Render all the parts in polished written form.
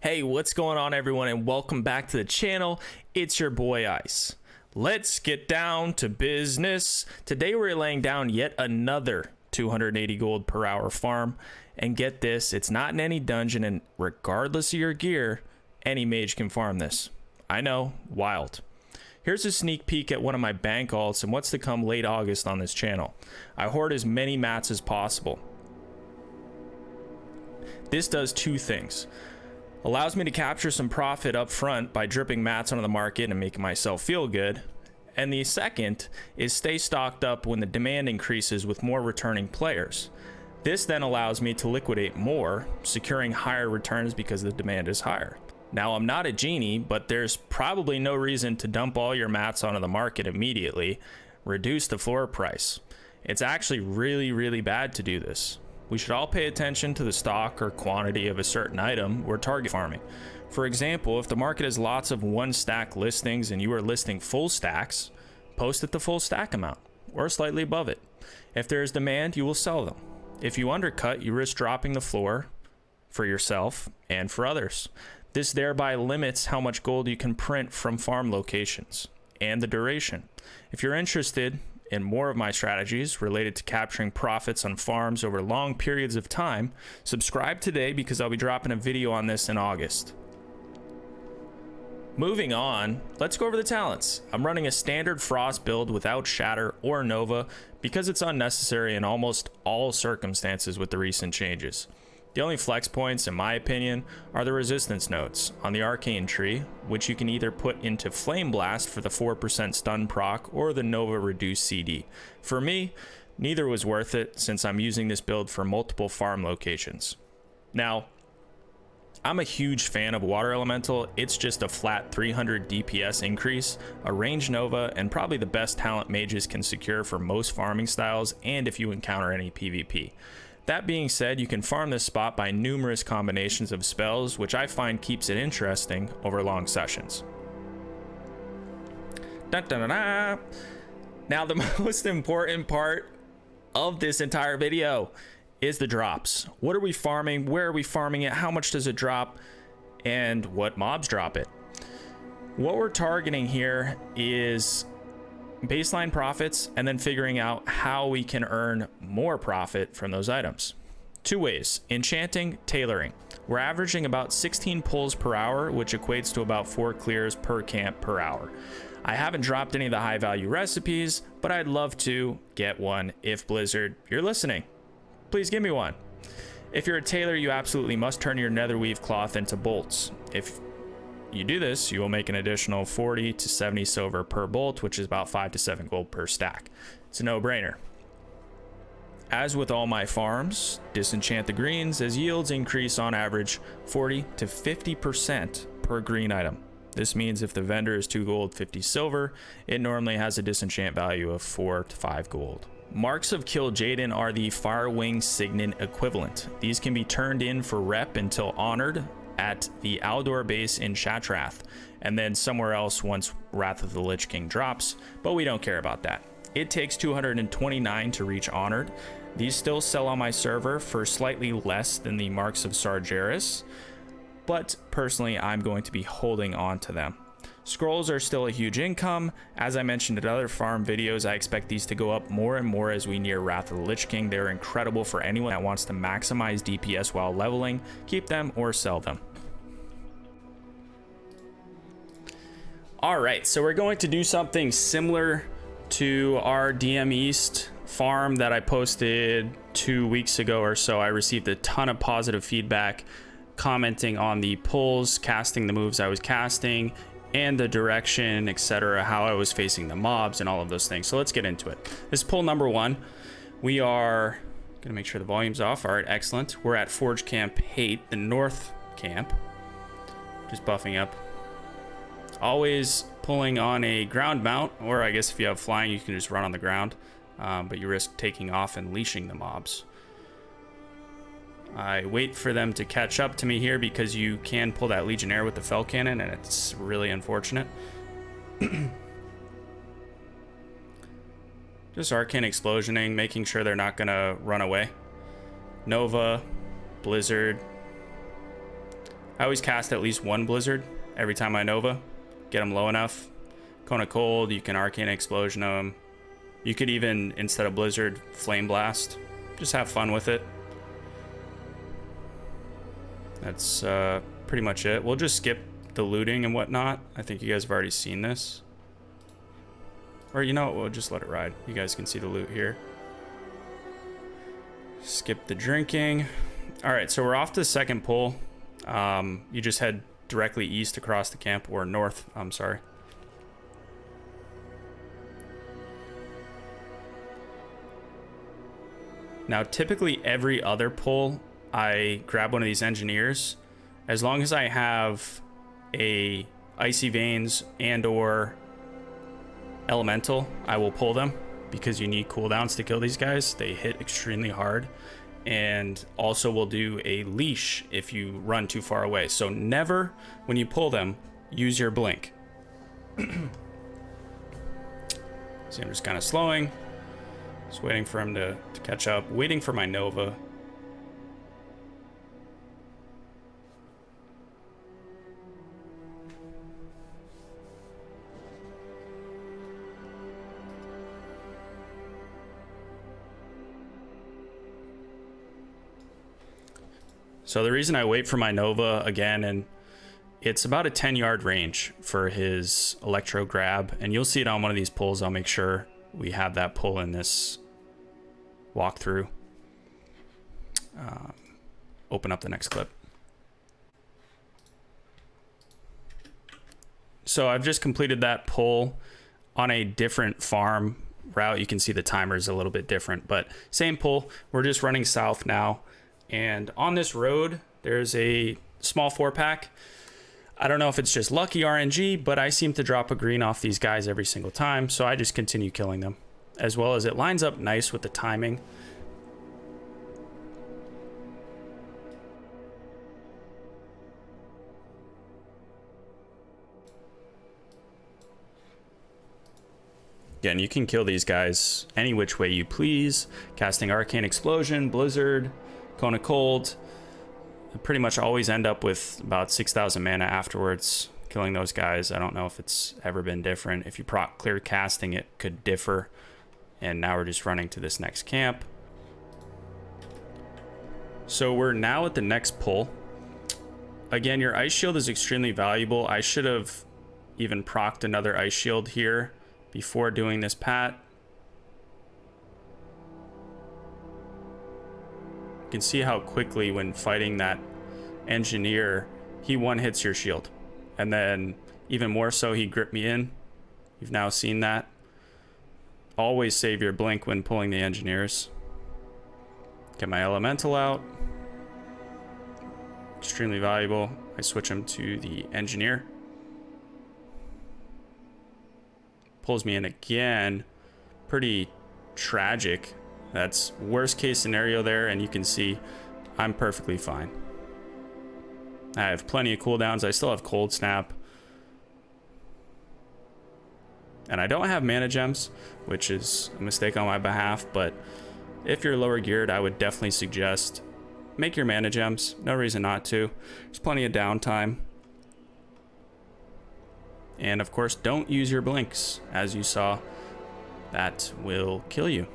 Hey, what's going on everyone, and welcome back to the channel. It's your boy Ice. Let's get down to business. Today we're laying down yet another 280 gold per hour farm, and get this, it's not in any dungeon, and regardless of your gear, any mage can farm this. I know, wild. Here's a sneak peek at one of my bank alts and what's to come late August on this channel. I hoard as many mats as possible. This does two things. Allows me to capture some profit up front by dripping mats onto the market and making myself feel good. And the second is stay stocked up when the demand increases with more returning players. This then allows me to liquidate more, securing higher returns because the demand is higher. Now, I'm not a genie, but there's probably no reason to dump all your mats onto the market immediately. Reduce the floor price. It's actually really bad to do this. We should all pay attention to the stock or quantity of a certain item we're target farming. For example, if the market has lots of one stack listings and you are listing full stacks, post at the full stack amount or slightly above it. If there is demand, you will sell them. If you undercut, you risk dropping the floor for yourself and for others. This thereby limits how much gold you can print from farm locations and the duration. If you're interested in more of my strategies related to capturing profits on farms over long periods of time, subscribe today because I'll be dropping a video on this in August. Moving on, let's go over the talents. I'm running a standard frost build without shatter or nova because it's unnecessary in almost all circumstances with the recent changes. The only flex points, in my opinion, are the resistance nodes on the arcane tree, which you can either put into flame blast for the 4% stun proc or the nova reduced CD. For me, neither was worth it since I'm using this build for multiple farm locations. Now, I'm a huge fan of water elemental. It's just a flat 300 DPS increase, a range nova, and probably the best talent mages can secure for most farming styles and if you encounter any PvP. That being said, you can farm this spot by numerous combinations of spells, which I find keeps it interesting over long sessions. Dun, dun, dun, dun. Now, the most important part of this entire video is the drops. What are we farming? Where are we farming it? How much does it drop? And what mobs drop it? What we're targeting here is baseline profits and then figuring out how we can earn more profit from those items. Two ways: enchanting, tailoring. We're averaging about 16 pulls per hour, which equates to about 4 clears per camp per hour. I haven't dropped any of the high value recipes, but I'd love to get one if Blizzard, you're listening. Please give me one. If you're a tailor, you absolutely must turn your netherweave cloth into bolts. If you do this, you will make an additional 40 to 70 silver per bolt, which is about 5 to 7 gold per stack. It's a no-brainer. As with all my farms, disenchant the greens as yields increase on average 40 to 50% per green item. This means if the vendor is 2 gold, 50 silver, it normally has a disenchant value of 4 to 5 gold. Marks of Kill Jaden are the Firewing Signet equivalent. These can be turned in for rep until honored at the Aldor base in Shatrath, and then somewhere else once Wrath of the Lich King drops, but we don't care about that. It takes 229 to reach honored. These still sell on my server for slightly less than the Marks of Sargeras, but personally I'm going to be holding on to them. Scrolls are still a huge income. As I mentioned in other farm videos, I expect these to go up more and more as we near Wrath of the Lich King. They're incredible for anyone that wants to maximize DPS while leveling. Keep them or sell them. All right, so we're going to do something similar to our DM East farm that I posted 2 weeks ago or so. I received a ton of positive feedback commenting on the pulls, casting the moves I was casting, and the direction, etc., how I was facing the mobs and all of those things. So let's get into it. This is pull number 1. We are gonna make sure the volume's off. All right, excellent. We're at Forge Camp Hate, the north camp. Just buffing up. Always pulling on a ground mount, or I guess if you have flying, you can just run on the ground, but you risk taking off and leashing the mobs. I wait for them to catch up to me here because you can pull that Legionnaire with the Fell Cannon, and it's really unfortunate. Just Arcane Explosioning, making sure they're not gonna run away. Nova, Blizzard. I always cast at least one blizzard every time I Nova. Get them low enough. Cone of Cold, you can Arcane Explosion them. You could even, instead of blizzard, Flame Blast. Just have fun with it. That's pretty much it. We'll just skip the looting and whatnot. I think you guys have already seen this. Or you know what, we'll just let it ride. You guys can see the loot here. Skip the drinking. All right, so we're off to the second pull. You just head directly east across the camp, or north, I'm sorry. Now, typically every other pull, I grab one of these engineers. As long as I have a Icy Veins and or Elemental, I will pull them, because you need cooldowns to kill these guys. They hit extremely hard. And also will do a leash if you run too far away. So never, when you pull them, use your blink. See, I'm just kind of slowing. Just waiting for him to catch up. Waiting for my Nova. So the reason I wait for my Nova again, and it's about a 10-yard range for his Electro Grab, and you'll see it on one of these pulls. I'll make sure we have that pull in this walkthrough. Open up the next clip. So I've just completed that pull on a different farm route. You can see the timer is a little bit different, but same pull. We're just running south now. And on this road, there's a small 4-pack. I don't know if it's just lucky RNG, but I seem to drop a green off these guys every single time. So I just continue killing them, as well as it lines up nice with the timing. Again, you can kill these guys any which way you please. Casting Arcane Explosion, Blizzard, Cone of Cold. I pretty much always end up with about 6,000 mana afterwards killing those guys. I don't know if it's ever been different. If you proc clear casting, it could differ. And now we're just running to this next camp. So we're now at the next pull. Again, your Ice Shield is extremely valuable. I should have even procced another Ice Shield here before doing this pat. You can see how quickly when fighting that engineer, he one-hits your shield. And then even more so, he gripped me in. You've now seen that. Always save your blink when pulling the engineers. Get my elemental out. Extremely valuable. I switch him to the engineer. Pulls me in again. Pretty tragic. That's worst case scenario there, and you can see I'm perfectly fine. I have plenty of cooldowns. I still have Cold Snap. And I don't have mana gems, which is a mistake on my behalf, but if you're lower geared, I would definitely suggest make your mana gems. No reason not to. There's plenty of downtime. And of course, don't use your blinks. As you saw, that will kill you.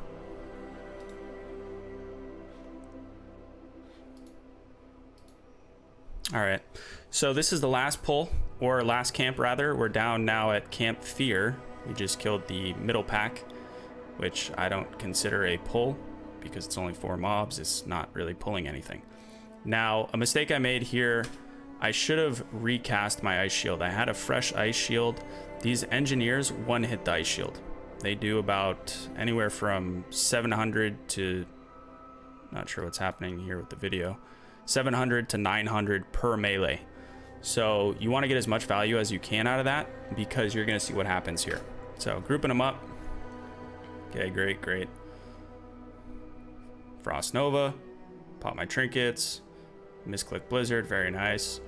All right, so this is the last pull, or last camp rather. We're down now at Camp Fear. We just killed the middle pack, which I don't consider a pull because it's only 4 mobs. It's not really pulling anything. Now, a mistake I made here, I should have recast my Ice Shield. I had a fresh Ice Shield. These engineers one-hit the Ice Shield. They do about anywhere from 700 to, not sure what's happening here with the video, 700 to 900 per melee. So you want to get as much value as you can out of that, because you're going to see what happens here. So grouping them up. Okay, great. Frost Nova. Pop my trinkets. Misclick Blizzard, very nice.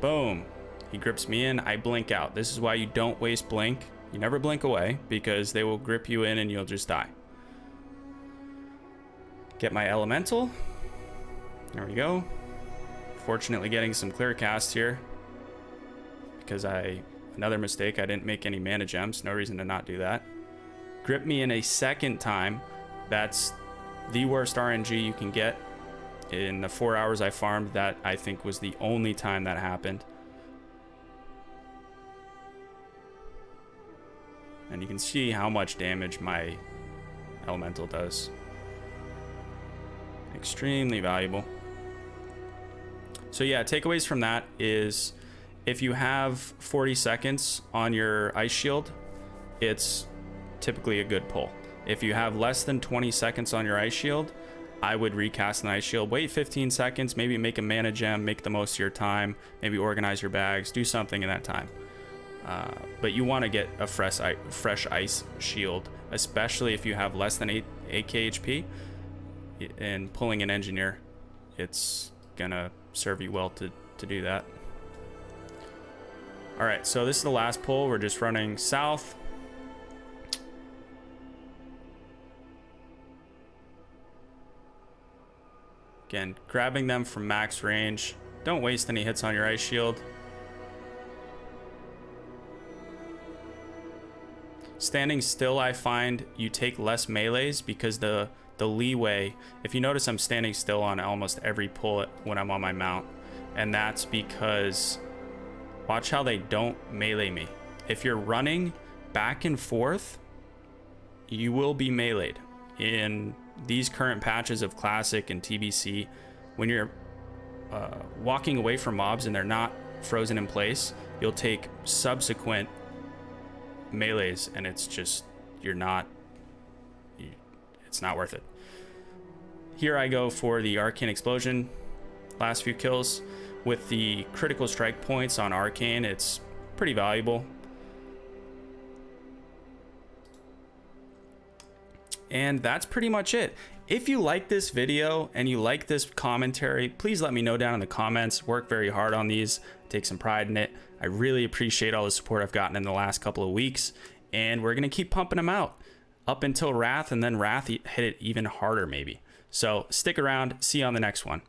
Boom. He grips me in, I blink out. This is why you don't waste blink. You never blink away, because they will grip you in and you'll just die. Get my elemental. There we go. Fortunately getting some clear casts here because another mistake, I didn't make any mana gems. No reason to not do that. Grip me in a second time. That's the worst RNG you can get. In the 4 hours I farmed, that I think was the only time that happened. And you can see how much damage my elemental does. Extremely valuable. So yeah, takeaways from that is if you have 40 seconds on your ice shield, it's typically a good pull. If you have less than 20 seconds on your ice shield, I would recast an ice shield, wait 15 seconds, maybe make a mana gem, make the most of your time, maybe organize your bags, do something in that time. But you want to get a fresh ice shield, especially if you have less than 8 KHP. And pulling an engineer, it's gonna serve you well to do that. All right, so this is the last pull. We're just running south. Again, grabbing them from max range. Don't waste any hits on your ice shield. Standing still, I find you take less melees because the leeway, if you notice, I'm standing still on almost every pull when I'm on my mount, and that's because watch how they don't melee me. If you're running back and forth, you will be meleeed. In these current patches of Classic and TBC, when you're walking away from mobs and they're not frozen in place, you'll take subsequent melees, and it's just, it's not worth it. Here I go for the Arcane Explosion. Last few kills with the critical strike points on Arcane, it's pretty valuable. And that's pretty much it. If you like this video and you like this commentary, please let me know down in the comments. Work very hard on these, take some pride in it. I really appreciate all the support I've gotten in the last couple of weeks, and we're gonna keep pumping them out up until Wrath, and then Wrath hit it even harder maybe. So stick around, see you on the next one.